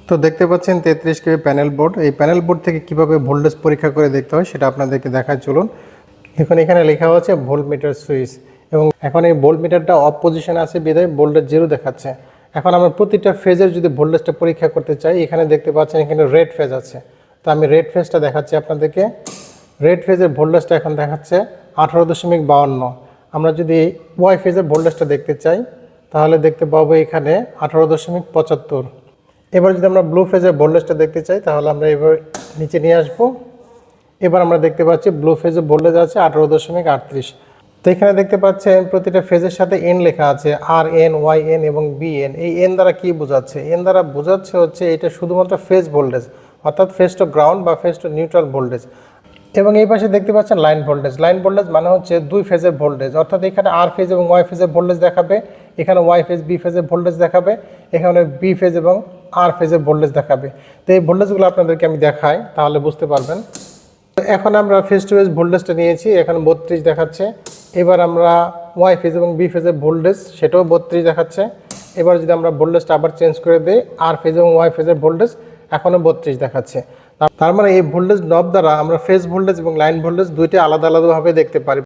তো দেখতে পাচ্ছেন 33 কেবি প্যানেল বোর্ড। এই প্যানেল বোর্ড থেকে কিভাবে ভোল্টেজ পরীক্ষা করে দেখতে হয় সেটা আপনাদেরকে দেখায় চলুন। এখন এখানে লেখা আছে ভোল্ট মিটার সুইচ, এবং এখন এই ভোল্ট মিটারটা অফ পজিশনে আছে বিধায় ভোল্টেজ 0 দেখাচ্ছে। এখন আমরা প্রতিটা ফেজের যদি ভোল্টেজটা পরীক্ষা করতে চাই, এখানে দেখতে পাচ্ছেন এখানে রেড ফেজ আছে। তো আমি রেড ফেজটা দেখাচ্ছি আপনাদেরকে। রেড ফেজের ভোল্টেজটা এখন দেখাচ্ছে 18.52। আমরা যদি ওয়াই ফেজের ভোল্টেজটা দেখতে চাই তাহলে দেখতে পাবো এখানে 18.75। এবার যদি আমরা ব্লু ফেজের ভোল্টেজটা দেখতে চাই তাহলে আমরা এবার নিচে নিয়ে আসবো। এবার আমরা দেখতে পাচ্ছি ব্লু ফেজের ভোল্টেজ আছে 18.38। তো এখানে দেখতে পাচ্ছেন প্রতিটা ফেজের সাথে এন লেখা আছে, আর এন, ওয়াই এন এবং বি এন। এই এন দ্বারা কি বোঝাচ্ছে? এন দ্বারা বোঝাচ্ছে হচ্ছে এটা শুধুমাত্র ফেজ ভোল্টেজ, অর্থাৎ ফেজ টু গ্রাউন্ড বা ফেজ টু নিউট্রাল ভোল্টেজ। এবং এই পাশে দেখতে পাচ্ছেন লাইন ভোল্টেজ। লাইন ভোল্টেজ মানে হচ্ছে দুই ফেজের ভোল্টেজ, অর্থাৎ এখানে আর ফেজ এবং ওয়াই ফেজের ভোল্টেজ দেখাবে, এখানে ওয়াই ফেজ বি ফেজের ভোল্টেজ দেখাবে, এখানে বি ফেজ এবং আর ফেজের ভোল্টেজ দেখাবে। তো এই ভোল্টেজগুলো আপনাদেরকে আমি দেখাই তাহলে বুঝতে পারবেন। এখন আমরা ফেজ টু ফেজ ভোল্টেজটা নিয়েছি, এখন 32 দেখাচ্ছে। এবার আমরা ওয়াই ফেজ এবং বি ফেজের ভোল্টেজ, সেটাও 32 দেখাচ্ছে। এবার যদি আমরা ভোল্টেজটা আবার চেঞ্জ করে দিই, আর ফেজ এবং ওয়াই ফেজের ভোল্টেজ এখনও 32 দেখাচ্ছে। তার মানে এই ভোল্টেজ নব দ্বারা আমরা ফেজ ভোল্টেজ এবং লাইন ভোল্টেজ দুইটা আলাদা আলাদাভাবে দেখতে পারি।